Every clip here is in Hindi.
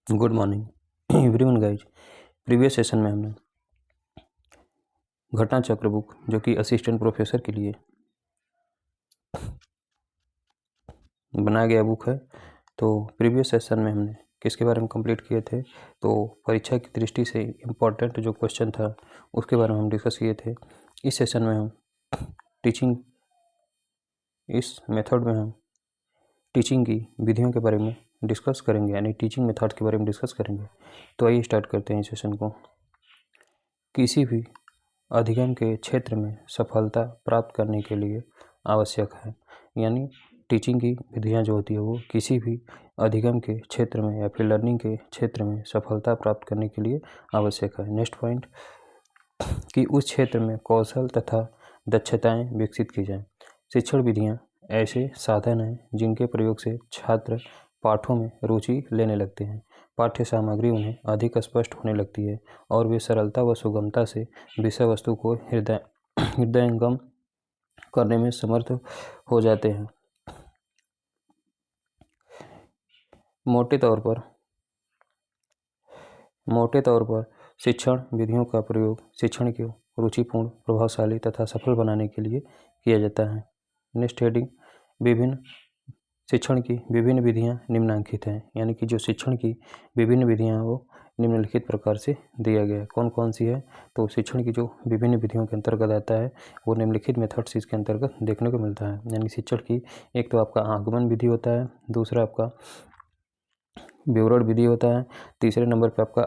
Good morning everyone guys. Previous session में हमने घटना चक्र बुक जो कि असिस्टेंट प्रोफेसर के लिए बनाया गया बुक है, तो प्रीवियस सेशन में हमने किसके बारे में कंप्लीट किए थे, तो परीक्षा की दृष्टि से इम्पोर्टेंट जो क्वेश्चन था उसके बारे में हम डिस्कस किए थे। इस सेशन में हम इस मेथड में हम टीचिंग की विधियों के बारे में डिस्कस करेंगे, यानी टीचिंग मेथड के बारे में डिस्कस करेंगे। तो आइए स्टार्ट करते हैं इस सेशन को। किसी भी अधिगम के क्षेत्र में सफलता प्राप्त करने के लिए आवश्यक है, यानी टीचिंग की विधियां जो होती है वो किसी भी अधिगम के क्षेत्र में या फिर लर्निंग के क्षेत्र में सफलता प्राप्त करने के लिए आवश्यक है। नेक्स्ट पॉइंट कि उस क्षेत्र में कौशल तथा दक्षताएं विकसित की जाएं। शिक्षण विधियां ऐसे साधन हैं जिनके प्रयोग से छात्र पाठों में रुचि लेने लगते हैं, पाठ्य सामग्री उन्हें अधिक स्पष्ट होने लगती है और वे सरलता व सुगमता से विषय वस्तु को हृदयंगम करने में समर्थ हो जाते हैं। मोटे तौर पर शिक्षण विधियों का प्रयोग शिक्षण को रुचिपूर्ण, प्रभावशाली तथा सफल बनाने के लिए किया जाता है। नेक्स्ट हेडिंग, विभिन्न शिक्षण की विभिन्न विधियां निम्नलिखित हैं, यानी कि जो शिक्षण की विभिन्न विधियां वो निम्नलिखित प्रकार से दिया गया है। कौन कौन सी है, तो शिक्षण की जो विभिन्न विधियों के अंतर्गत आता है वो निम्नलिखित मेथड्स इसके अंतर्गत देखने को मिलता है। यानी शिक्षण की एक तो आपका आगमन विधि होता है, दूसरा आपका विवरण विधि होता है, तीसरे नंबर पर आपका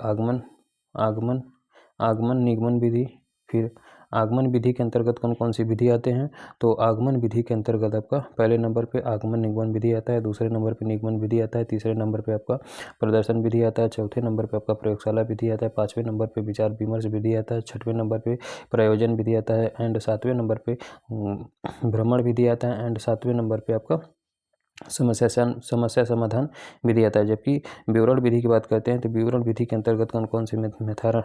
आगमन निगमन विधि। फिर आगमन विधि के अंतर्गत कौन कौन सी विधि आते हैं, तो आगमन विधि के अंतर्गत आपका पहले नंबर पे आगमन निगमन विधि आता है, दूसरे नंबर पे निगमन विधि आता है, तीसरे नंबर पे आपका प्रदर्शन विधि आता है, चौथे नंबर पे आपका प्रयोगशाला विधि आता है, पाँचवें नंबर पे विचार विमर्श विधि आता है, छठवें नंबर पे प्रयोजन विधि आता है एंड सातवें नंबर पे भ्रमण विधि आता है एंड सातवें नंबर पे आपका समस्या समाधान विधि आता है। जबकि विवरण विधि की बात करते हैं तो विवरण विधि के अंतर्गत कौन कौन से मेथड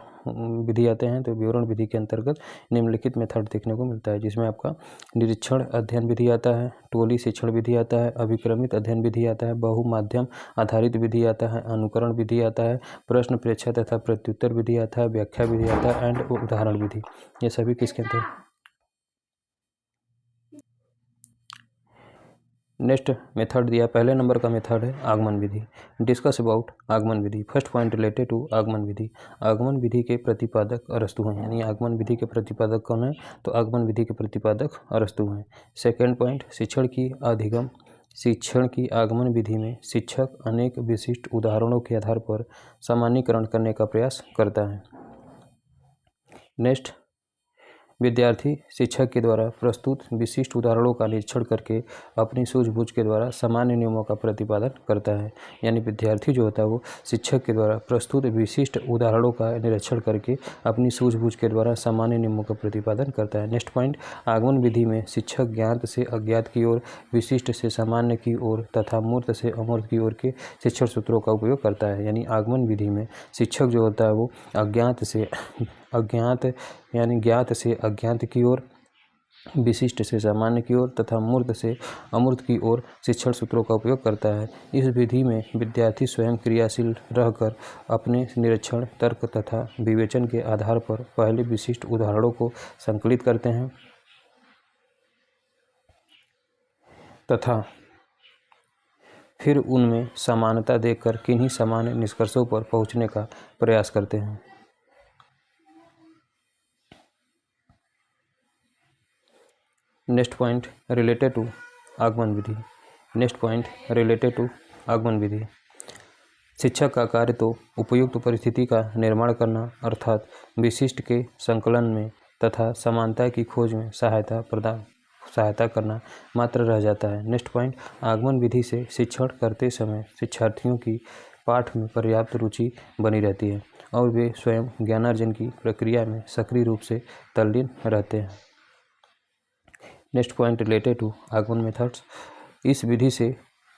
विधि आते हैं, तो विवरण विधि के अंतर्गत निम्नलिखित मेथड देखने को मिलता है, जिसमें आपका निरीक्षण अध्ययन विधि आता है, टोली शिक्षण विधि आता है, अभिक्रमित अध्ययन विधि आता है, बहुमाध्यम आधारित विधि आता है, अनुकरण विधि आता है, प्रश्न प्रेक्षा तथा प्रत्युत्तर विधि आता है, व्याख्या विधि आता है एंड उदाहरण विधि। ये सभी किसके अंतर्गत। नेक्स्ट मेथड दिया, पहले नंबर का मेथड है आगमन विधि। डिस्कस अबाउट आगमन विधि। फर्स्ट पॉइंट रिलेटेड टू आगमन विधि। आगमन विधि के प्रतिपादक अरस्तु हैं, यानी आगमन विधि के प्रतिपादक कौन है, तो आगमन विधि के प्रतिपादक अरस्तु हैं। सेकेंड पॉइंट, शिक्षण की अधिगम। शिक्षण की आगमन विधि में शिक्षक अनेक विशिष्ट उदाहरणों के आधार पर सामान्यीकरण करने का प्रयास करता है। नेक्स्ट, विद्यार्थी शिक्षक के द्वारा प्रस्तुत विशिष्ट उदाहरणों का निरीक्षण करके अपनी सूझबूझ के द्वारा सामान्य नियमों का प्रतिपादन करता है, यानी विद्यार्थी जो होता है वो शिक्षक के द्वारा प्रस्तुत विशिष्ट उदाहरणों का निरीक्षण करके अपनी सूझबूझ के द्वारा सामान्य नियमों का प्रतिपादन करता है। नेक्स्ट पॉइंट, आगमन विधि में शिक्षक ज्ञात से अज्ञात की ओर, विशिष्ट से सामान्य की ओर तथा मूर्त से अमूर्त की ओर के शिक्षण सूत्रों का उपयोग करता है। यानी आगमन विधि में शिक्षक जो होता है वो अज्ञात यानी ज्ञात से अज्ञात की ओर, विशिष्ट से सामान्य की ओर तथा मूर्त से अमूर्त की ओर शिक्षण सूत्रों का उपयोग करता है। इस विधि में विद्यार्थी स्वयं क्रियाशील रहकर अपने निरीक्षण, तर्क तथा विवेचन के आधार पर पहले विशिष्ट उदाहरणों को संकलित करते हैं तथा फिर उनमें समानता देखकर किन्हीं सामान्य निष्कर्षों पर पहुंचने का प्रयास करते हैं। नेक्स्ट पॉइंट रिलेटेड टू आगमन विधि। नेक्स्ट पॉइंट रिलेटेड टू आगमन विधि। शिक्षक का कार्य तो उपयुक्त परिस्थिति का निर्माण करना अर्थात विशिष्ट के संकलन में तथा समानता की खोज में सहायता करना मात्र रह जाता है। नेक्स्ट पॉइंट, आगमन विधि से शिक्षण करते समय शिक्षार्थियों की पाठ में पर्याप्त रुचि बनी रहती है और वे स्वयं ज्ञानार्जन की प्रक्रिया में सक्रिय रूप से तल्लीन रहते हैं। नेक्स्ट पॉइंट रिलेटेड टू आगमन मेथड्स। इस विधि से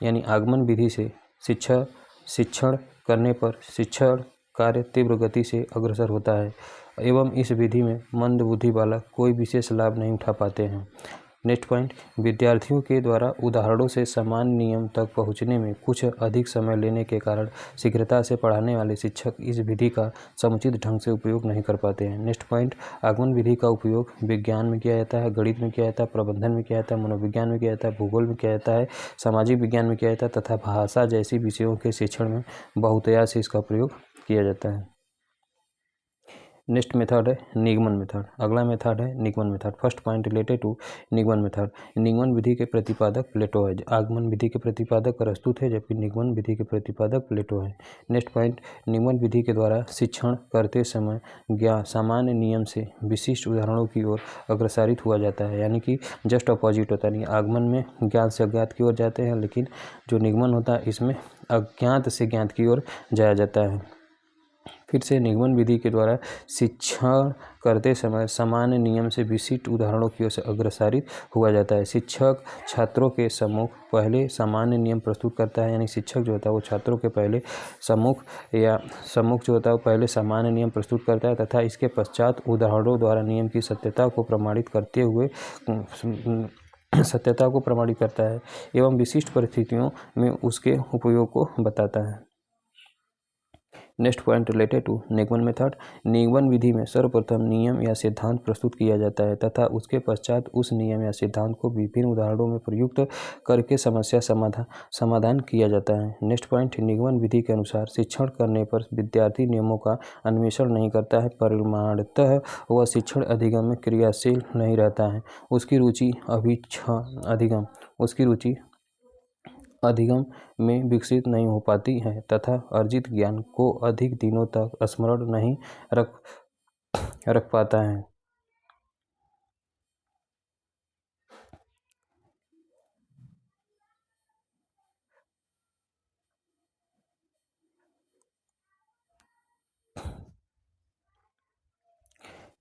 यानी आगमन विधि से शिक्षण करने पर शिक्षण कार्य तीव्र गति से अग्रसर होता है एवं इस विधि में मंद बुद्धि बालक कोई विशेष लाभ नहीं उठा पाते हैं। नेक्स्ट पॉइंट, विद्यार्थियों के द्वारा उदाहरणों से समान नियम तक पहुंचने में कुछ अधिक समय लेने के कारण शीघ्रता से पढ़ाने वाले शिक्षक इस विधि का समुचित ढंग से उपयोग नहीं कर पाते हैं। नेक्स्ट पॉइंट, आगमन विधि का उपयोग विज्ञान में किया जाता है, गणित में किया जाता है, प्रबंधन में किया जाता है, मनोविज्ञान में किया जाता है, भूगोल में किया जाता है, सामाजिक विज्ञान में किया जाता है तथा भाषा जैसी विषयों के शिक्षण में बहुतायत से इसका प्रयोग किया जाता है। नेक्स्ट मेथड है निगमन मेथड। अगला मेथड है निगमन method. First point related to निगमन मेथड। निगमन विधि के प्रतिपादक प्लेटो है। आगमन विधि के प्रतिपादक अरस्तु थे, जबकि निगमन विधि के प्रतिपादक प्लेटो है। नेक्स्ट पॉइंट, निगमन विधि के द्वारा शिक्षण करते समय ज्ञान सामान्य नियम से विशिष्ट उदाहरणों की ओर अग्रसारित हुआ जाता है, यानी कि जस्ट अपोजिट होता नहीं। आगमन में ज्ञात से अज्ञात की ओर जाते हैं, लेकिन जो निगमन होता है इसमें अज्ञात से ज्ञात की ओर जाया जाता है। फिर से, निगमन विधि के द्वारा शिक्षण करते समय सामान्य नियम से विशिष्ट उदाहरणों की ओर से अग्रसारित हुआ जाता है। शिक्षक छात्रों के सम्मुख पहले सामान्य नियम प्रस्तुत करता है, यानी शिक्षक जो होता है वो छात्रों के पहले सम्मुख जो होता है वो पहले सामान्य नियम प्रस्तुत करता है तथा इसके पश्चात उदाहरणों द्वारा नियम की सत्यता को प्रमाणित करता है एवं विशिष्ट परिस्थितियों में उसके उपयोग को बताता है। नेक्स्ट पॉइंट रिलेटेड टू निगमन मेथड। निगमन विधि में सर्वप्रथम नियम या सिद्धांत प्रस्तुत किया जाता है तथा उसके पश्चात उस नियम या सिद्धांत को विभिन्न उदाहरणों में प्रयुक्त करके समस्या समाधान किया जाता है। नेक्स्ट पॉइंट, निगमन विधि के अनुसार शिक्षण करने पर विद्यार्थी नियमों का अन्वेषण नहीं करता है, परिमाणतः वह शिक्षण अधिगम में क्रियाशील नहीं रहता है। उसकी रुचि अधिगम में विकसित नहीं हो पाती है तथा अर्जित ज्ञान को अधिक दिनों तक स्मरण नहीं रख पाता है।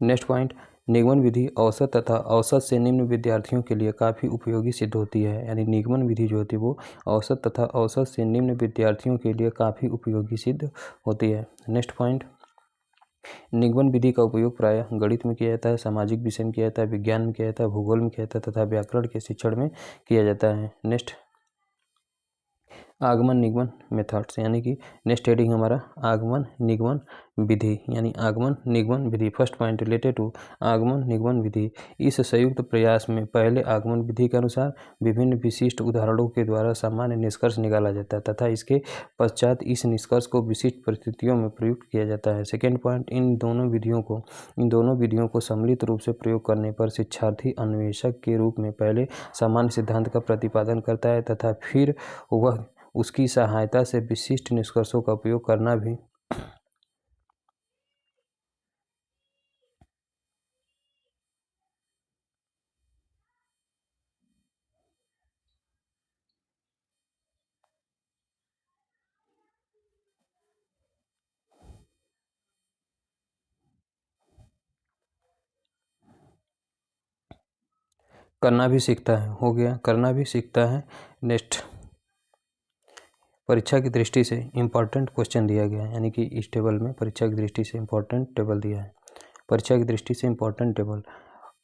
नेक्स्ट पॉइंट, निगमन विधि औसत तथा औसत से निम्न विद्यार्थियों के लिए काफ़ी उपयोगी सिद्ध होती है, यानी निगमन विधि जो होती है वो औसत तथा औसत से निम्न विद्यार्थियों के लिए काफ़ी उपयोगी सिद्ध होती है। नेक्स्ट पॉइंट, निगमन विधि का उपयोग प्रायः गणित में किया जाता है, सामाजिक विषय में किया जाता है, विज्ञान में किया जाता है, भूगोल में किया जाता है तथा व्याकरण के शिक्षण में किया जाता है। नेक्स्ट, आगमन निगमन मेथड्स, यानी कि नेक्स्ट हेडिंग हमारा आगमन निगमन विधि, यानी आगमन निगमन विधि। फर्स्ट पॉइंट रिलेटेड टू आगमन निगमन विधि। इस संयुक्त प्रयास में पहले आगमन विधि के अनुसार विभिन्न विशिष्ट उदाहरणों के द्वारा सामान्य निष्कर्ष निकाला जाता है तथा इसके पश्चात इस निष्कर्ष को विशिष्ट परिस्थितियों में प्रयुक्त किया जाता है। सेकेंड पॉइंट, इन दोनों विधियों को सम्मिलित रूप से प्रयोग करने पर शिक्षार्थी अन्वेषक के रूप में पहले सामान्य सिद्धांत का प्रतिपादन करता है तथा फिर वह उसकी सहायता से विशिष्ट निष्कर्षों का उपयोग करना भी सीखता है। हो गया, करना भी सीखता है। नेक्स्ट, परीक्षा की दृष्टि से इम्पॉर्टेंट क्वेश्चन दिया गया है, यानी कि इस टेबल में परीक्षा की दृष्टि से इम्पॉर्टेंट टेबल दिया है। परीक्षा की दृष्टि से इम्पॉर्टेंट टेबल,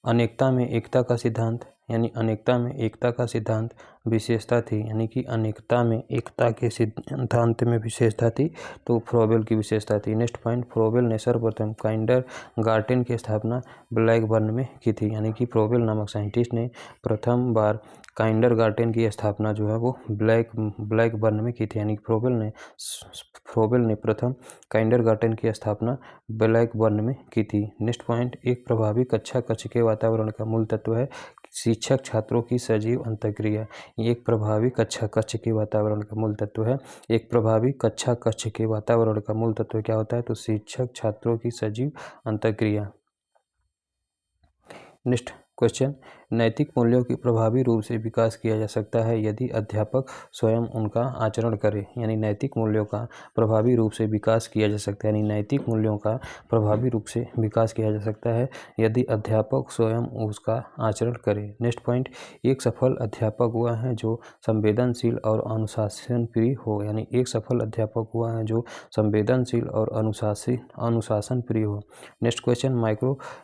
अनेकता में एकता का सिद्धांत, यानी अनेकता में एकता का सिद्धांत विशेषता थी, यानी कि अनेकता में एकता के सिद्धांत में विशेषता थी तो फ्रोबेल की विशेषता थी। नेक्स्ट पॉइंट, फ्रोबेल ने सर्वप्रथम काइंडरगार्टेन की स्थापना ब्लैकबर्न में की थी, यानी कि फ्रोबेल नामक साइंटिस्ट ने प्रथम बार काइंडरगार्टेन की स्थापना जो है वो ब्लैकबर्न में की थी, यानी फ्रोबेल ने प्रथम काइंडरगार्टेन की स्थापना ब्लैकबर्न में की थी। नेक्स्ट पॉइंट, एक प्रभावी कक्षा कक्ष के वातावरण का मूल तत्व है शिक्षक छात्रों की सजीव अंतःक्रिया। एक प्रभावी कक्षा कक्ष के वातावरण का मूल तत्व है एक प्रभावी कक्षा कक्ष के वातावरण का मूल तत्व क्या होता है, तो शिक्षक छात्रों की सजीव अंतःक्रिया। नेक्स्ट क्वेश्चन, नैतिक मूल्यों की प्रभावी रूप से विकास किया जा सकता है यदि अध्यापक स्वयं उनका आचरण करे, यानी नैतिक मूल्यों का प्रभावी रूप से विकास किया जा सकता है, यानी नैतिक मूल्यों का प्रभावी रूप से विकास किया जा सकता है यदि अध्यापक स्वयं उसका आचरण करे। नेक्स्ट पॉइंट, एक सफल अध्यापक हुआ है जो संवेदनशील और अनुशासन प्रिय हो, यानी एक सफल अध्यापक हुआ है जो संवेदनशील और अनुशासन प्रिय हो। नेक्स्ट क्वेश्चन,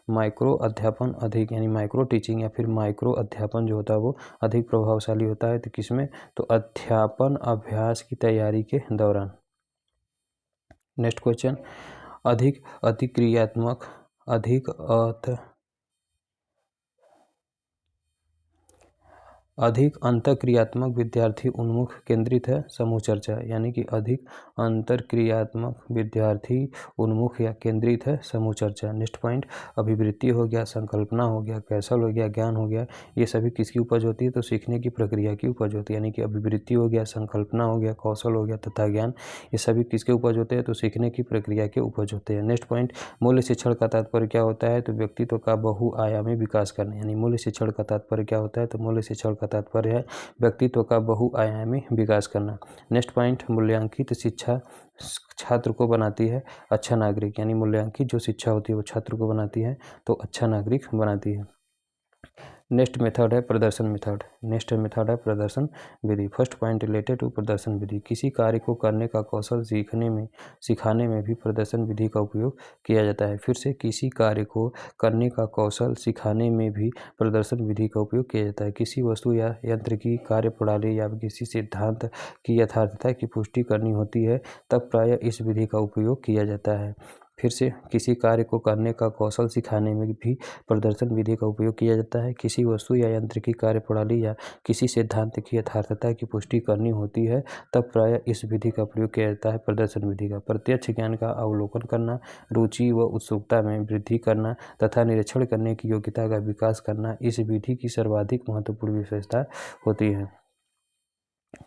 माइक्रो अध्यापन अधिक, यानी माइक्रो टीचिंग या फिर माइक्रो अध्यापन जो होता है वो अधिक प्रभावशाली होता है। तो किसमें? तो अध्यापन अभ्यास की तैयारी के दौरान। नेक्स्ट क्वेश्चन, अधिक अतिक्रियात्मक अधिक अंतःक्रियात्मक विद्यार्थी उन्मुख केंद्रित है समूह चर्चा, यानी कि अधिक अंतरक्रियात्मक विद्यार्थी उन्मुख या केंद्रित है समूह चर्चा। नेक्स्ट पॉइंट, अभिवृत्ति हो गया, संकल्पना हो गया, कौशल हो गया, ज्ञान हो गया, ये सभी किसकी उपज होती है? तो सीखने की प्रक्रिया की उपज होती है। यानी कि अभिवृत्ति हो गया, संकल्पना हो गया, कौशल हो गया तथा ज्ञान, ये सभी किसके उपज होते हैं? तो सीखने की प्रक्रिया के उपज होते हैं। नेक्स्ट पॉइंट, मूल्य शिक्षण का तात्पर्य क्या होता है? तो व्यक्तित्व का बहुआयामी विकास करना। यानी मूल्य शिक्षण का तात्पर्य क्या होता है? तो मूल्य शिक्षण का तात्पर्य है व्यक्तित्व का बहुआयामी विकास करना। नेक्स्ट पॉइंट, मूल्यांकित शिक्षा छात्र को बनाती है अच्छा नागरिक। यानी मूल्यांकित जो शिक्षा होती है वो छात्र को बनाती है तो अच्छा नागरिक बनाती है। नेक्स्ट मेथड है प्रदर्शन मेथड। नेक्स्ट मेथड है प्रदर्शन विधि। फर्स्ट पॉइंट रिलेटेड टू प्रदर्शन विधि। किसी कार्य को करने का कौशल सिखाने में भी प्रदर्शन विधि का उपयोग किया जाता है। फिर से, किसी कार्य को करने का कौशल सिखाने में भी प्रदर्शन विधि का उपयोग किया जाता है। किसी वस्तु या यंत्र की कार्यप्रणाली या किसी सिद्धांत की यथार्थता की पुष्टि करनी होती है तब प्रायः इस विधि का उपयोग किया जाता है। फिर से, किसी कार्य को करने का कौशल सिखाने में भी प्रदर्शन विधि का उपयोग किया जाता है। किसी वस्तु या यंत्र की कार्यप्रणाली या किसी सिद्धांत की यथार्थता की पुष्टि करनी होती है तब प्रायः इस विधि का प्रयोग किया जाता है प्रदर्शन विधि का। प्रत्यक्ष ज्ञान का अवलोकन करना, रुचि व उत्सुकता में वृद्धि करना तथा निरीक्षण करने की योग्यता का विकास करना इस विधि की सर्वाधिक महत्वपूर्ण विशेषता होती है।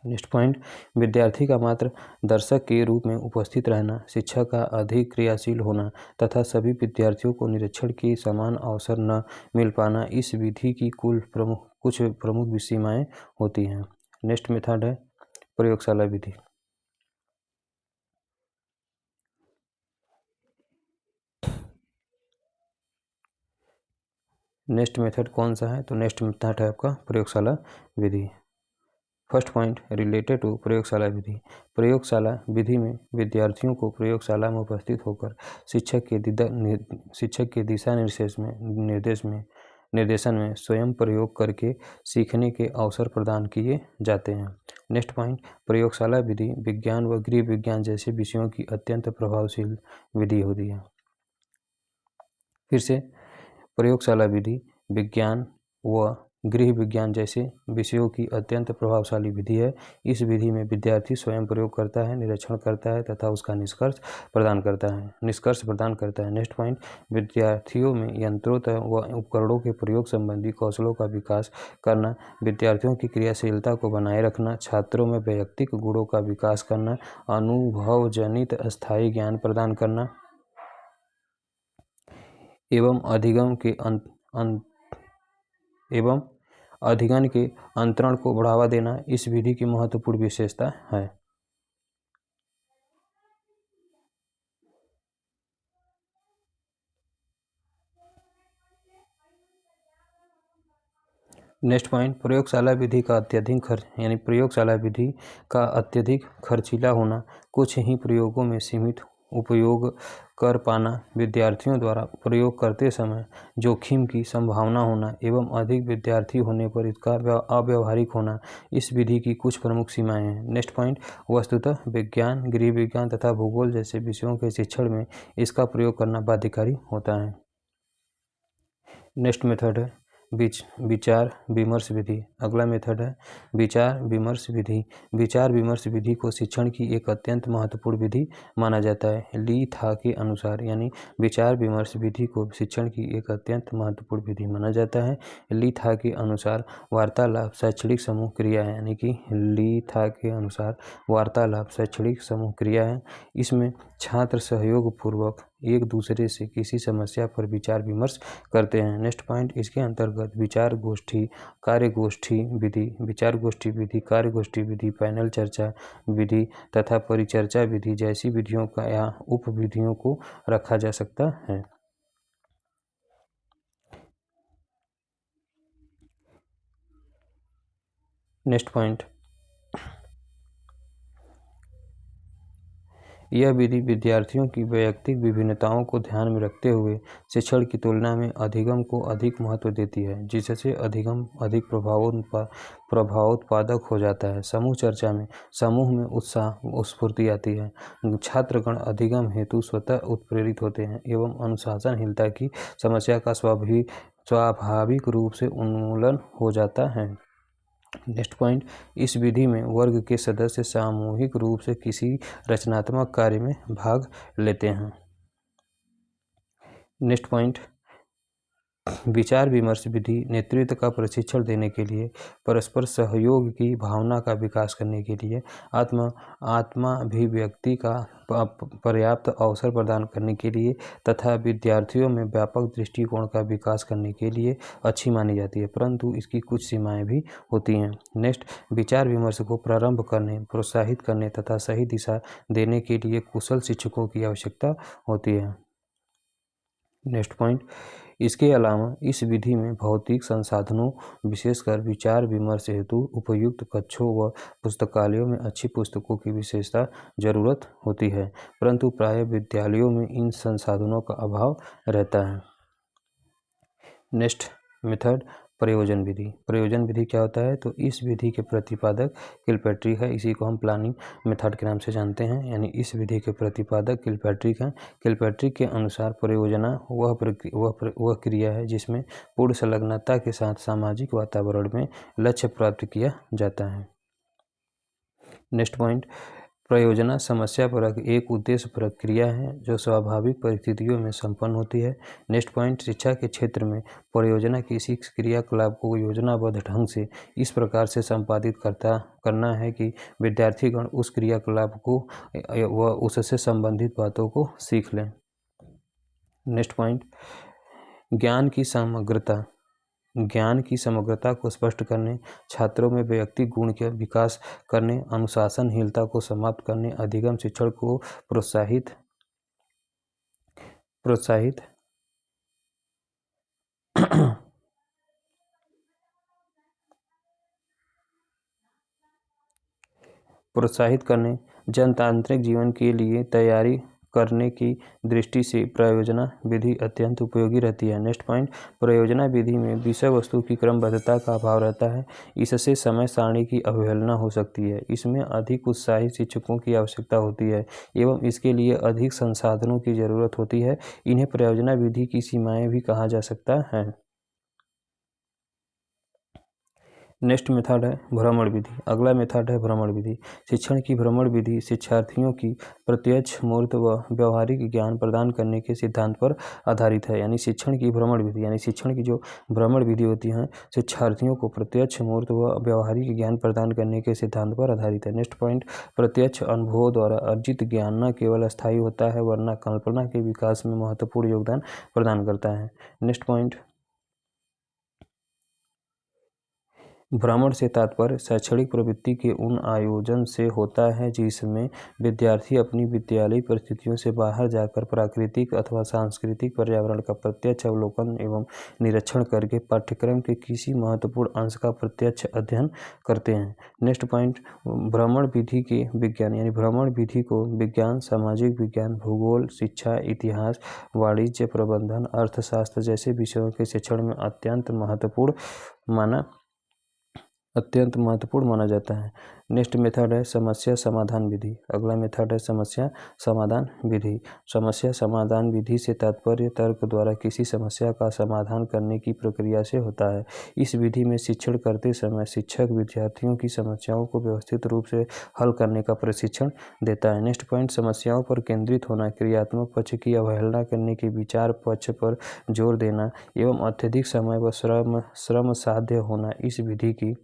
नेक्स्ट पॉइंट, विद्यार्थी का मात्र दर्शक के रूप में उपस्थित रहना, शिक्षा का अधिक क्रियाशील होना तथा सभी विद्यार्थियों को निरीक्षण की समान अवसर न मिल पाना इस विधि की कुछ प्रमुख सीमाएं होती हैं। नेक्स्ट मेथड है प्रयोगशाला विधि। नेक्स्ट मेथड कौन सा है? तो नेक्स्ट मेथड है आपका प्रयोगशाला विधि। फर्स्ट पॉइंट रिलेटेड टू प्रयोगशाला विधि। प्रयोगशाला विधि में विद्यार्थियों को प्रयोगशाला में उपस्थित होकर शिक्षक के दिशा निर्देशन में स्वयं प्रयोग करके सीखने के अवसर प्रदान किए जाते हैं। नेक्स्ट पॉइंट, प्रयोगशाला विधि विज्ञान व गृह विज्ञान जैसे विषयों की अत्यंत प्रभावशील विधि होती है। फिर से, प्रयोगशाला विधि विज्ञान व गृह विज्ञान जैसे विषयों की अत्यंत प्रभावशाली विधि है। इस विधि में विद्यार्थी स्वयं प्रयोग करता है, निरीक्षण करता है तथा उसका निष्कर्ष प्रदान करता है। नेक्स्ट पॉइंट, विद्यार्थियों में यंत्रों व उपकरणों के प्रयोग संबंधी कौशलों का विकास करना, विद्यार्थियों की क्रियाशीलता को बनाए रखना, छात्रों में वैयक्तिक गुणों का विकास करना, अनुभवजनित स्थायी ज्ञान प्रदान करना एवं अधिगम के अंतरण को बढ़ावा देना इस विधि की महत्वपूर्ण विशेषता है। नेक्स्ट पॉइंट, प्रयोगशाला विधि का अत्यधिक खर्चीला होना, कुछ ही प्रयोगों में सीमित उपयोग कर पाना, विद्यार्थियों द्वारा प्रयोग करते समय जोखिम की संभावना होना एवं अधिक विद्यार्थी होने पर इसका अव्यावहारिक होना इस विधि की कुछ प्रमुख सीमाएं हैं। नेक्स्ट पॉइंट, वस्तुतः विज्ञान, गृह विज्ञान तथा भूगोल जैसे विषयों के शिक्षण में इसका प्रयोग करना बाध्यकारी होता है। नेक्स्ट मेथड है विचार विमर्श विधि। अगला मेथड है विचार विमर्श विधि। विचार विमर्श विधि को शिक्षण की एक अत्यंत महत्वपूर्ण विधि माना जाता है। ली था के अनुसार, यानी विचार विमर्श विधि को शिक्षण की एक अत्यंत महत्वपूर्ण विधि माना जाता है। ली था के अनुसार वार्तालाप शैक्षणिक समूह क्रिया है, यानी कि ली था के अनुसार वार्तालाप शैक्षणिक समूह क्रिया है। इसमें छात्र सहयोग पूर्वक एक दूसरे से किसी समस्या पर विचार विमर्श करते हैं। नेक्स्ट पॉइंट, इसके अंतर्गत विचार गोष्ठी, कार्यगोष्ठी विधि, पैनल चर्चा विधि तथा परिचर्चा विधि जैसी विधियों का या उप विधियों को रखा जा सकता है। नेक्स्ट पॉइंट, यह विधि विद्यार्थियों की वैयक्तिक विभिन्नताओं को ध्यान में रखते हुए शिक्षण की तुलना में अधिगम को अधिक महत्व देती है, जिससे अधिगम अधिक प्रभावोत्पादक हो जाता है। समूह चर्चा में समूह में उत्साह स्फूर्ति आती है, छात्रगण अधिगम हेतु स्वतः उत्प्रेरित होते हैं एवं अनुशासनहीनता की समस्या का स्वाभाविक रूप से उन्मूलन हो जाता है। नेक्स्ट पॉइंट, इस विधि में वर्ग के सदस्य सामूहिक रूप से किसी रचनात्मक कार्य में भाग लेते हैं। नेक्स्ट पॉइंट, विचार विमर्श विधि नेतृत्व का प्रशिक्षण देने के लिए, परस्पर सहयोग की भावना का विकास करने के लिए, आत्माभिव्यक्ति का पर्याप्त अवसर प्रदान करने के लिए तथा विद्यार्थियों में व्यापक दृष्टिकोण का विकास करने के लिए अच्छी मानी जाती है, परंतु इसकी कुछ सीमाएं भी होती हैं। नेक्स्ट, विचार विमर्श को प्रारंभ करने, प्रोत्साहित करने तथा सही दिशा देने के लिए कुशल शिक्षकों की आवश्यकता होती है। नेक्स्ट पॉइंट, इसके अलावा इस विधि में भौतिक संसाधनों, विशेषकर विचार विमर्श हेतु उपयुक्त कक्षों व पुस्तकालयों में अच्छी पुस्तकों की विशेषता जरूरत होती है, परंतु प्रायः विद्यालयों में इन संसाधनों का अभाव रहता है। नेक्स्ट मेथड, प्रयोजन विधि। प्रयोजन विधि क्या होता है? तो इस विधि के प्रतिपादक किलपैट्रिक है, इसी को हम प्लानिंग मेथड के नाम से जानते हैं, यानी इस विधि के प्रतिपादक किलपैट्रिक हैं। किलपैट्रिक के अनुसार प्रयोजना वह क्रिया है जिसमें पूर्ण संलग्नता के साथ सामाजिक वातावरण में लक्ष्य प्राप्त किया जाता है। नेक्स्ट पॉइंट, प्रयोजना समस्यापरक एक उद्देश्यपरक क्रिया है जो स्वाभाविक परिस्थितियों में संपन्न होती है। नेक्स्ट पॉइंट, शिक्षा के क्षेत्र में प्रयोजना किसी क्रियाकलाप को योजनाबद्ध ढंग से इस प्रकार से संपादित करना है कि विद्यार्थीगण उस क्रियाकलाप को व उससे संबंधित बातों को सीख लें। नेक्स्ट पॉइंट, ज्ञान की समग्रता को स्पष्ट करने, छात्रों में वैयक्तिक गुण के विकास करने, अनुशासनहीनता को समाप्त करने, अधिगम शिक्षण को प्रोत्साहित करने, जनतांत्रिक जीवन के लिए तैयारी करने की दृष्टि से प्रयोजना विधि अत्यंत उपयोगी रहती है। नेक्स्ट पॉइंट, प्रयोजना विधि में विषय वस्तु की क्रमबद्धता का अभाव रहता है, इससे समय सारणी की अवहेलना हो सकती है। इसमें अधिक उत्साही शिक्षकों की आवश्यकता होती है एवं इसके लिए अधिक संसाधनों की जरूरत होती है। इन्हें प्रयोजना विधि की सीमाएं भी कहा जा सकता है। नेक्स्ट मेथड है भ्रमण विधि। अगला मेथड है भ्रमण विधि। शिक्षण की भ्रमण विधि शिक्षार्थियों की प्रत्यक्ष मूर्त व व्यवहारिक ज्ञान प्रदान करने के सिद्धांत पर आधारित है। यानी शिक्षण की भ्रमण विधि, यानी शिक्षण की जो भ्रमण विधि होती है शिक्षार्थियों को प्रत्यक्ष मूर्त व व्यवहारिक ज्ञान प्रदान करने के सिद्धांत पर आधारित है। नेक्स्ट पॉइंट, प्रत्यक्ष अनुभवों द्वारा अर्जित ज्ञान न केवल अस्थायी होता है वरना कल्पना के विकास में महत्वपूर्ण योगदान प्रदान करता है। नेक्स्ट पॉइंट, भ्रमण से तात्पर्य शैक्षणिक प्रवृत्ति के उन आयोजन से होता है जिसमें विद्यार्थी अपनी विद्यालयी परिस्थितियों से बाहर जाकर प्राकृतिक अथवा सांस्कृतिक पर्यावरण का प्रत्यक्ष अवलोकन एवं निरीक्षण करके पाठ्यक्रम के किसी महत्वपूर्ण अंश का प्रत्यक्ष अध्ययन करते हैं। नेक्स्ट पॉइंट, भ्रमण विधि के विज्ञान, यानी भ्रमण विधि को विज्ञान, सामाजिक विज्ञान, भूगोल, शिक्षा, इतिहास, वाणिज्य प्रबंधन, अर्थशास्त्र जैसे विषयों के शिक्षण में अत्यंत महत्वपूर्ण माना जाता है। नेक्स्ट मेथड है समस्या समाधान विधि। अगला मेथड है समस्या समाधान विधि। समस्या समाधान विधि से तात्पर्य तर्क द्वारा किसी समस्या का समाधान करने की प्रक्रिया से होता है। इस विधि में शिक्षण करते समय शिक्षक विद्यार्थियों की समस्याओं को व्यवस्थित रूप से हल करने का प्रशिक्षण देता है। नेक्स्ट पॉइंट, समस्याओं पर केंद्रित होना, क्रियात्मक पक्ष की अवहेलना करने के विचार पक्ष पर जोर देना एवं अत्यधिक समय व श्रम साध्य होना इस विधि की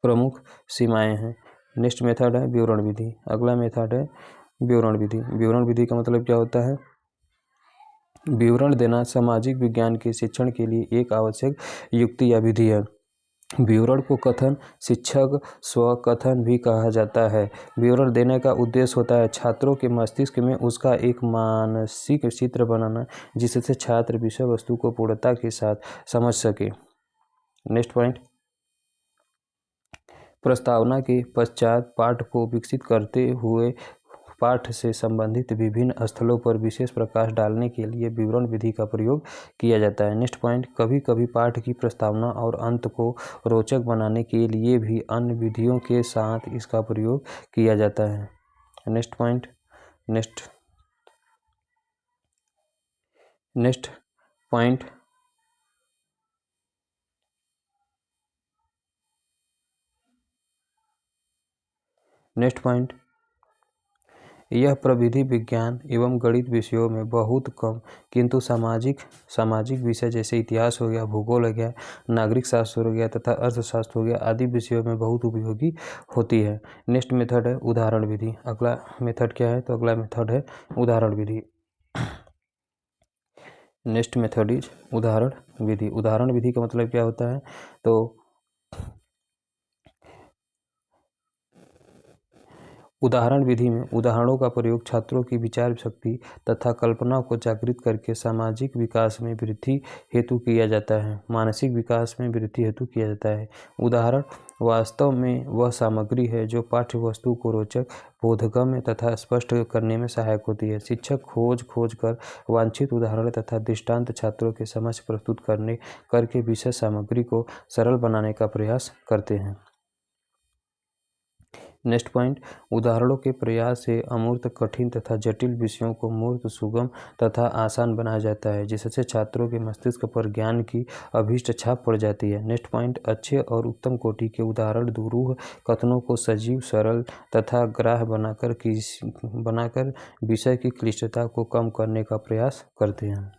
प्रमुख सीमाएं हैं। नेक्स्ट मेथड है विवरण विधि। अगला मेथड है विवरण विधि। विवरण विधि का मतलब क्या होता है? विवरण देना सामाजिक विज्ञान के शिक्षण के लिए एक आवश्यक युक्ति या विधि है। विवरण को कथन, शिक्षक स्वकथन भी कहा जाता है। विवरण देने का उद्देश्य होता है छात्रों के मस्तिष्क में उसका एक मानसिक चित्र बनाना जिससे छात्र विषय वस्तु को पूर्णता के साथ समझ सके। नेक्स्ट पॉइंट, प्रस्तावना के पश्चात पाठ को विकसित करते हुए पाठ से संबंधित विभिन्न स्थलों पर विशेष प्रकाश डालने के लिए विवरण विधि का प्रयोग किया जाता है। नेक्स्ट पॉइंट, कभी कभी पाठ की प्रस्तावना और अंत को रोचक बनाने के लिए भी अन्य विधियों के साथ इसका प्रयोग किया जाता है। Next point, next point, next point, यह प्रविधि विज्ञान एवं गणित विषयों में बहुत कम किंतु सामाजिक विषय जैसे इतिहास हो गया, भूगोल हो गया, नागरिक शास्त्र हो गया तथा अर्थशास्त्र हो गया आदि विषयों में बहुत उपयोगी होती है। नेक्स्ट मेथड है उदाहरण विधि। अगला मेथड क्या है? तो अगला मेथड है उदाहरण विधि। नेक्स्ट मेथड इज उदाहरण विधि। उदाहरण विधि का मतलब क्या होता है? तो उदाहरण विधि में उदाहरणों का प्रयोग छात्रों की विचार शक्ति तथा कल्पना को जागृत करके सामाजिक विकास में वृद्धि हेतु किया जाता है, मानसिक विकास में वृद्धि हेतु किया जाता है। उदाहरण वास्तव में वह सामग्री है जो पाठ्य वस्तु को रोचक, बोधगम्य तथा स्पष्ट करने में सहायक होती है। शिक्षक खोज कर वांछित उदाहरण तथा दृष्टांत छात्रों के समक्ष प्रस्तुत करके विषय सामग्री को सरल बनाने का प्रयास करते हैं। नेक्स्ट पॉइंट, उदाहरणों के प्रयास से अमूर्त, कठिन तथा जटिल विषयों को मूर्त, सुगम तथा आसान बनाया जाता है, जिससे छात्रों के मस्तिष्क पर ज्ञान की अभीष्ट छाप पड़ जाती है। नेक्स्ट पॉइंट, अच्छे और उत्तम कोटि के उदाहरण दुरूह कथनों को सजीव, सरल तथा ग्राह्य बनाकर विषय की क्लिष्टता को कम करने का प्रयास करते हैं।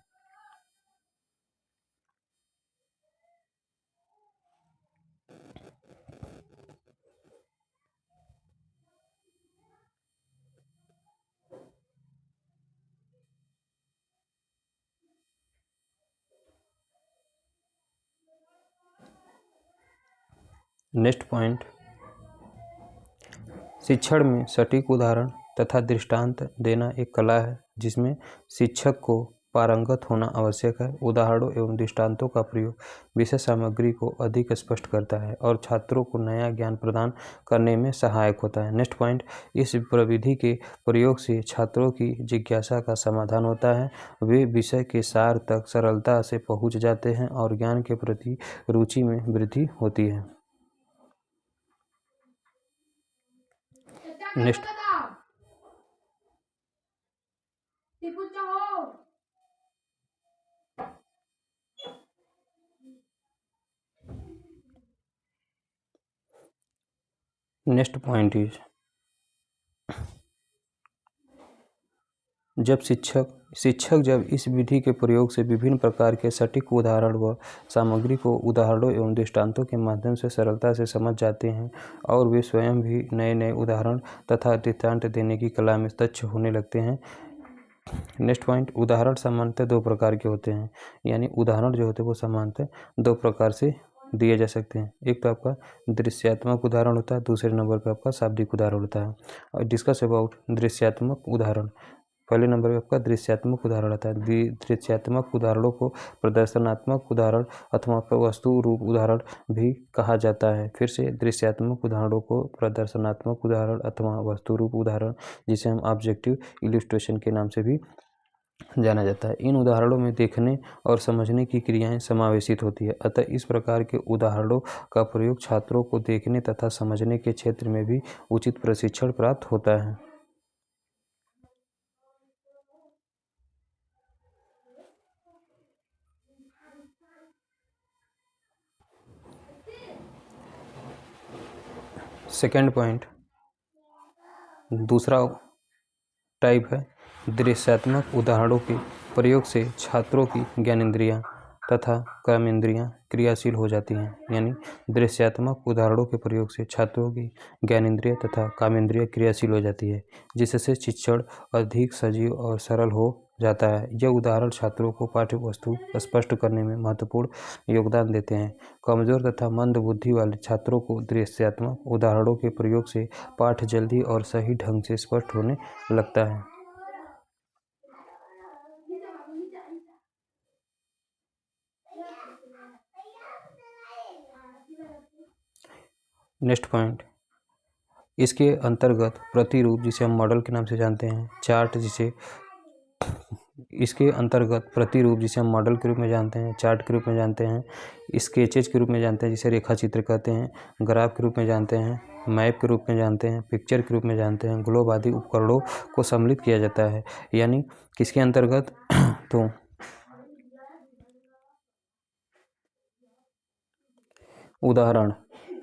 नेक्स्ट पॉइंट, शिक्षण में सटीक उदाहरण तथा दृष्टांत देना एक कला है जिसमें शिक्षक को पारंगत होना आवश्यक है। उदाहरणों एवं दृष्टांतों का प्रयोग विषय सामग्री को अधिक स्पष्ट करता है और छात्रों को नया ज्ञान प्रदान करने में सहायक होता है। नेक्स्ट पॉइंट, इस प्रविधि के प्रयोग से छात्रों की जिज्ञासा का समाधान होता है, वे विषय के सार तक सरलता से पहुंच जाते हैं और ज्ञान के प्रति रुचि में वृद्धि होती है। नेक्स्ट नेक्स्ट पॉइंट इज, जब शिक्षक जब इस विधि के प्रयोग से विभिन्न प्रकार के सटीक उदाहरण व सामग्री को उदाहरणों एवं दृष्टांतों के माध्यम से सरलता से समझ जाते हैं और वे स्वयं भी नए नए उदाहरण तथा दृष्टांत देने की कला में दक्ष होने लगते हैं। नेक्स्ट पॉइंट, उदाहरण सामान्यतः दो प्रकार के होते हैं, यानी उदाहरण जो होते हैं वो सामान्यतः दो प्रकार से दिए जा सकते हैं। एक तो आपका दृश्यात्मक उदाहरण होता है, दूसरे नंबर पर आपका शाब्दिक उदाहरण होता है। और डिस्कस अबाउट दृश्यात्मक उदाहरण। पहले नंबर पे आपका दृश्यात्मक उदाहरण आता है। दृश्यात्मक उदाहरणों को प्रदर्शनात्मक उदाहरण अथवा वस्तु रूप उदाहरण भी कहा जाता है। फिर से दृश्यात्मक उदाहरणों को प्रदर्शनात्मक उदाहरण अथवा वस्तु रूप उदाहरण, जिसे हम ऑब्जेक्टिव इलस्ट्रेशन के नाम से भी जाना जाता है। इन उदाहरणों में देखने और समझने की क्रियाएं समावेशित होती है, अतः इस प्रकार के उदाहरणों का प्रयोग छात्रों को देखने तथा समझने के क्षेत्र में भी उचित प्रशिक्षण प्राप्त होता है। सेकेंड पॉइंट, दूसरा टाइप है दृश्यात्मक उदाहरणों के प्रयोग से छात्रों की ज्ञानेंद्रियां तथा कर्मेंद्रियां क्रियाशील हो जाती हैं। यानी दृश्यात्मक उदाहरणों के प्रयोग से छात्रों की ज्ञानेंद्रिय तथा कामेंद्रिय क्रियाशील हो जाती है, जिससे शिक्षण अधिक सजीव और सरल हो जाता है। यह उदाहरण छात्रों को पाठ्य वस्तु स्पष्ट करने में महत्वपूर्ण योगदान देते हैं। कमजोर तथा मंद बुद्धि वाले छात्रों को दृश्यात्मक उदाहरणों के प्रयोग से पाठ जल्दी और सही ढंग से स्पष्ट होने लगता है। नेक्स्ट पॉइंट, इसके अंतर्गत प्रतिरूप जिसे हम मॉडल के नाम से जानते हैं, चार्ट जिसे इसके अंतर्गत प्रतिरूप जिसे हम मॉडल के रूप में जानते हैं, चार्ट के रूप में जानते हैं, स्केचेज के रूप में जानते हैं जिसे रेखा चित्र कहते हैं, ग्राफ के रूप में जानते हैं, मैप के रूप में जानते हैं, पिक्चर के रूप में जानते हैं, ग्लोब आदि उपकरणों को सम्मिलित किया जाता है। यानी किसके अंतर्गत तो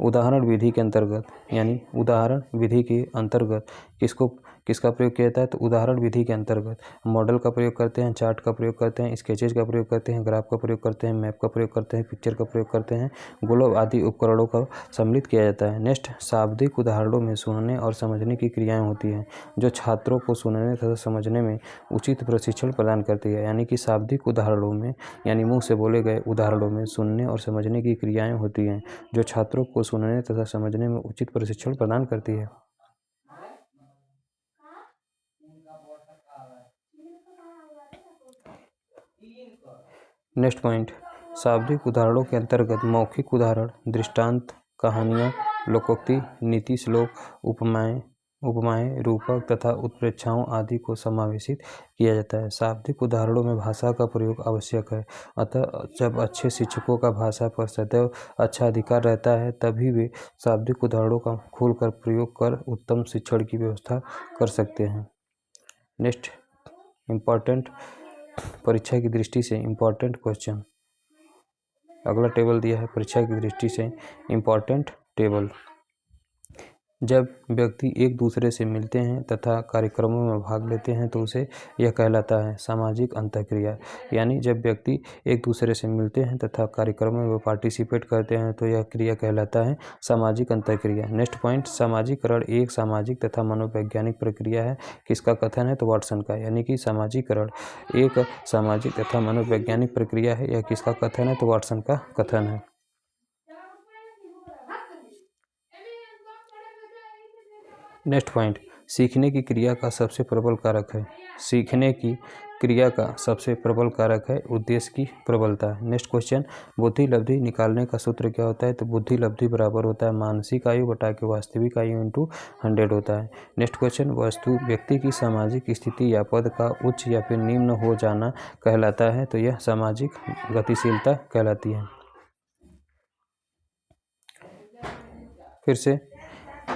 उदाहरण विधि के अंतर्गत, यानी उदाहरण विधि के अंतर्गत किसका प्रयोग किया जाता है तो उदाहरण विधि के अंतर्गत मॉडल का प्रयोग करते हैं, चार्ट का प्रयोग करते हैं, स्केचेज का प्रयोग करते हैं, ग्राफ का प्रयोग करते हैं, मैप का प्रयोग करते हैं, पिक्चर का प्रयोग करते हैं, ग्लोब आदि उपकरणों का सम्मिलित किया जाता है। नेक्स्ट, शाब्दिक उदाहरणों में सुनने और समझने की क्रियाएं होती हैं जो छात्रों को सुनने तथा समझने में उचित प्रशिक्षण प्रदान करती है। यानी कि शाब्दिक उदाहरणों में, यानी मुँह से बोले गए उदाहरणों में सुनने और समझने की क्रियाएं होती हैं जो छात्रों को सुनने तथा समझने में उचित प्रशिक्षण प्रदान करती है। नेक्स्ट पॉइंट, शाब्दिक उदाहरणों के अंतर्गत मौखिक उदाहरण, दृष्टांत, कहानियाँ, लोकोक्ति, नीति श्लोक, उपमाएं, रूपक तथा उत्प्रेक्षाओं आदि को समावेशित किया जाता है। शाब्दिक उदाहरणों में भाषा का प्रयोग आवश्यक है, अतः जब अच्छे शिक्षकों का भाषा पर सदैव अच्छा अधिकार रहता है तभी वे शाब्दिक उदाहरणों का खुलकर प्रयोग कर उत्तम शिक्षण की व्यवस्था कर सकते हैं। नेक्स्ट, इम्पॉर्टेंट परीक्षा की दृष्टि से इम्पॉर्टेंट क्वेश्चन, अगला टेबल दिया है परीक्षा की दृष्टि से इम्पॉर्टेंट टेबल। जब व्यक्ति एक दूसरे से मिलते हैं तथा कार्यक्रमों में भाग लेते हैं तो उसे यह कहलाता है सामाजिक अंतःक्रिया। यानी जब व्यक्ति एक दूसरे से मिलते हैं तथा कार्यक्रमों में पार्टिसिपेट करते हैं तो यह क्रिया कहलाता है सामाजिक अंतःक्रिया। नेक्स्ट पॉइंट, सामाजिकरण एक सामाजिक तथा मनोवैज्ञानिक प्रक्रिया है। किसका कथन है तो वाटसन का। यानी कि सामाजिकरण एक सामाजिक तथा मनोवैज्ञानिक प्रक्रिया है। यह किसका कथन है तो वाटसन का कथन है। नेक्स्ट पॉइंट, सीखने की क्रिया का सबसे प्रबल कारक है। सीखने की क्रिया का सबसे प्रबल कारक है उद्देश्य की प्रबलता। नेक्स्ट क्वेश्चन, बुद्धि लब्धि निकालने का सूत्र क्या होता है तो बुद्धि लब्धि बराबर होता है मानसिक आयु बटा के वास्तविक आयु इंटू 100 होता है। नेक्स्ट क्वेश्चन, वस्तु व्यक्ति की सामाजिक स्थिति या पद का उच्च या फिर निम्न हो जाना कहलाता है तो यह सामाजिक गतिशीलता कहलाती है। फिर से,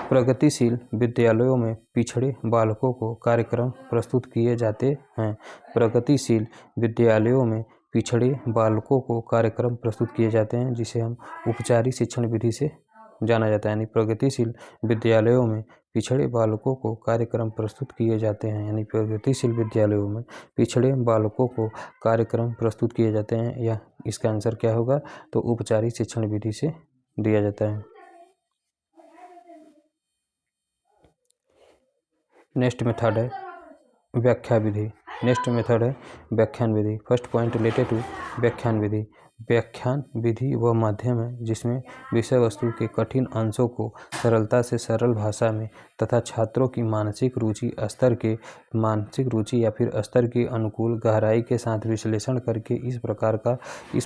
प्रगतिशील विद्यालयों में पिछड़े बालकों को कार्यक्रम प्रस्तुत किए जाते हैं। प्रगतिशील विद्यालयों में पिछड़े बालकों को कार्यक्रम प्रस्तुत किए जाते हैं जिसे हम उपचारिक शिक्षण विधि से जाना जाता है। यानी प्रगतिशील विद्यालयों में पिछड़े बालकों को कार्यक्रम प्रस्तुत किए जाते हैं। यानी प्रगतिशील विद्यालयों में पिछड़े बालकों को कार्यक्रम प्रस्तुत किए जाते हैं। या इसका आंसर क्या होगा तो उपचारिक शिक्षण विधि से दिया जाता है। नेक्स्ट मेथड है व्याख्या विधि। नेक्स्ट मेथड है व्याख्यान विधि। फर्स्ट पॉइंट रिलेटेड टू व्याख्यान विधि। व्याख्यान विधि वह माध्यम है जिसमें विषय वस्तु के कठिन अंशों को सरलता से सरल भाषा में तथा छात्रों की मानसिक रुचि या फिर स्तर के अनुकूल गहराई के साथ विश्लेषण करके इस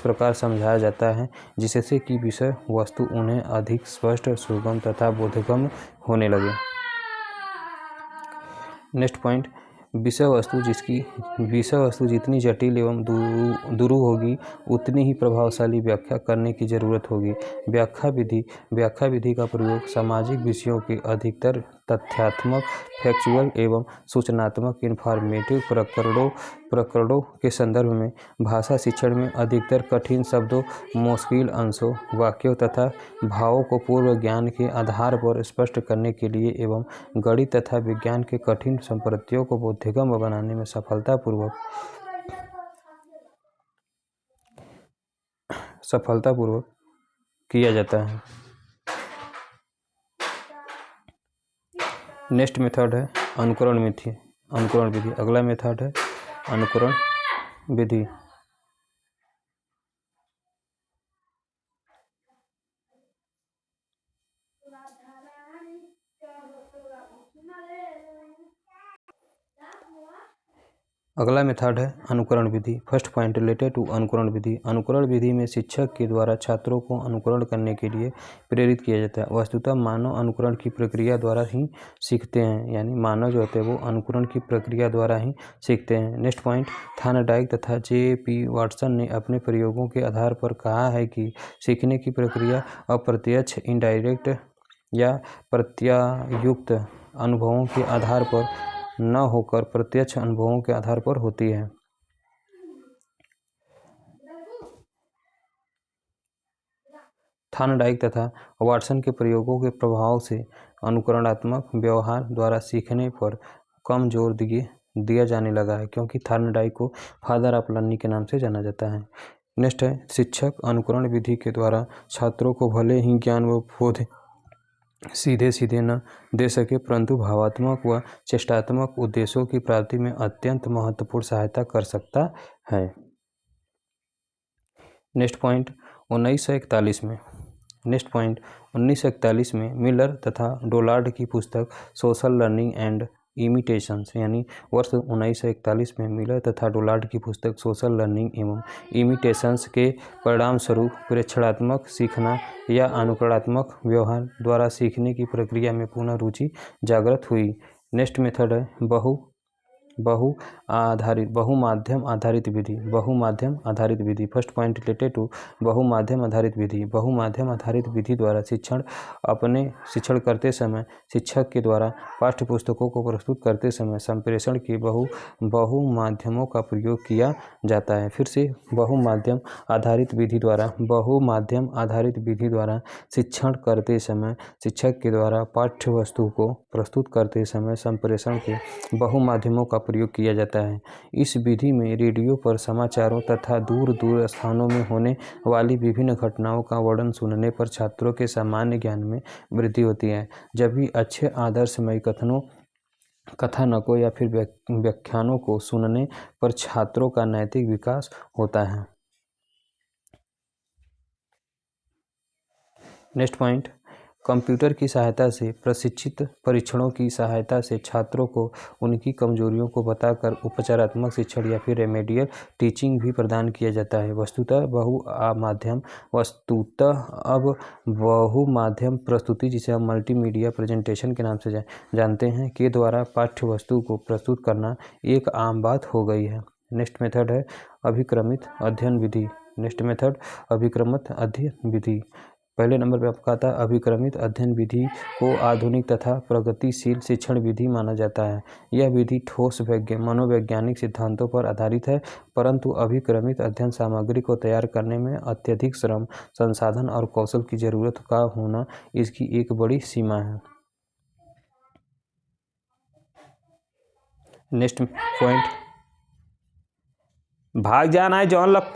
प्रकार समझाया जाता है जिससे कि विषय वस्तु उन्हें अधिक स्पष्ट, सुगम तथा बोधगम्य होने लगे। नेक्स्ट पॉइंट, विषय वस्तु जितनी जटिल एवं दुरूह होगी उतनी ही प्रभावशाली व्याख्या करने की जरूरत होगी। व्याख्या विधि का प्रयोग सामाजिक विषयों के अधिकतर तथ्यात्मक, फैक्चुअल एवं सूचनात्मक इन्फॉर्मेटिव प्रकरणों के संदर्भ में, भाषा शिक्षण में अधिकतर कठिन शब्दों, मुश्किल अंशों, वाक्यों तथा भावों को पूर्व ज्ञान के आधार पर स्पष्ट करने के लिए एवं गणित तथा विज्ञान के कठिन संप्रत्यों को बोधगम्य बनाने में सफलतापूर्वक किया जाता है। नेक्स्ट मेथड है अनुकरण विधि। अगला मेथड है अनुकरण विधि। अगला मेथड है अनुकरण विधि। फर्स्ट पॉइंट रिलेटेड टू अनुकरण विधि। अनुकरण विधि में शिक्षक के द्वारा छात्रों को अनुकरण करने के लिए प्रेरित किया जाता है। वस्तुतः मानव अनुकरण की प्रक्रिया द्वारा ही सीखते हैं, यानी मानव जो होते हैं वो अनुकरण की प्रक्रिया द्वारा ही सीखते हैं। नेक्स्ट पॉइंट, थार्नडाइक तथा जे.पी. वाटसन ने अपने प्रयोगों के आधार पर कहा है कि सीखने की प्रक्रिया अप्रत्यक्ष, इनडायरेक्ट या प्रत्यायुक्त अनुभवों के आधार पर न होकर प्रत्यक्ष अनुभवों के आधार पर होती है। थार्नडाइक तथा वाटसन के प्रयोगों के प्रभाव से अनुकरणात्मक व्यवहार द्वारा सीखने पर कम जोर दिया जाने लगा है, क्योंकि थार्नडाइक को फादर ऑफ लर्निंग के नाम से जाना जाता है। नेक्स्ट है, शिक्षक अनुकरण विधि के द्वारा छात्रों को भले ही ज्ञान व बोध सीधे सीधे न दे सके, परंतु भावात्मक व चेष्टात्मक उद्देश्यों की प्राप्ति में अत्यंत महत्वपूर्ण सहायता कर सकता है। नेक्स्ट पॉइंट 1941 में 1941 में मिलर तथा डोलार्ड की पुस्तक सोशल लर्निंग एंड इमिटेशंस, यानी वर्ष 1941 में मिलर तथा डोलार्ड की पुस्तक सोशल लर्निंग एवं इमिटेशंस के परिणाम स्वरूप प्रेक्षणात्मक सीखना या अनुकरणात्मक व्यवहार द्वारा सीखने की प्रक्रिया में पुनः रुचि जागृत हुई। नेक्स्ट मेथड है बहुमाध्यम आधारित विधि। बहुमाध्यम आधारित विधि। फर्स्ट पॉइंट रिलेटेड टू बहुमाध्यम आधारित विधि। बहुमाध्यम आधारित विधि द्वारा शिक्षण करते समय शिक्षक के द्वारा पाठ्य पुस्तकों को प्रस्तुत करते समय संप्रेषण के बहुमाध्यमों का प्रयोग किया जाता है। फिर से बहुमाध्यम आधारित विधि द्वारा शिक्षण करते समय शिक्षक के द्वारा पाठ्य वस्तु को प्रस्तुत करते समय संप्रेषण के बहुमाध्यमों का प्रयोग किया जाता है। इस विधि में रेडियो पर समाचारों तथा दूर स्थानों में होने वाली विभिन्न घटनाओं का वर्णन सुनने पर छात्रों के सामान्य ज्ञान में वृद्धि होती है, जबकि अच्छे आदर्शमय कथानकों या फिर व्याख्यानों को सुनने पर छात्रों का नैतिक विकास होता है। नेक्स्ट पॉइंट, कंप्यूटर की सहायता से प्रशिक्षित परीक्षणों की सहायता से छात्रों को उनकी कमजोरियों को बताकर उपचारात्मक शिक्षण या फिर रेमेडियल टीचिंग भी प्रदान किया जाता है। वस्तुतः बहुमाध्यम प्रस्तुति, जिसे हम मल्टीमीडिया प्रेजेंटेशन के नाम से जानते हैं, के द्वारा पाठ्य वस्तु को प्रस्तुत करना एक आम बात हो गई है। नेक्स्ट मेथड है अभिक्रमित अध्ययन विधि। विधि। पहले नंबर पर आपका आता है अभिक्रमित अध्ययन विधि को आधुनिक तथा प्रगतिशील शिक्षण विधि माना जाता है। यह विधि ठोस मनोवैज्ञानिक सिद्धांतों पर आधारित है, परंतु अभिक्रमित अध्ययन सामग्री को तैयार करने में अत्यधिक श्रम, संसाधन और कौशल की जरूरत का होना इसकी एक बड़ी सीमा है। नेक्स्ट पॉइंट, भाग जाना है जॉन लक।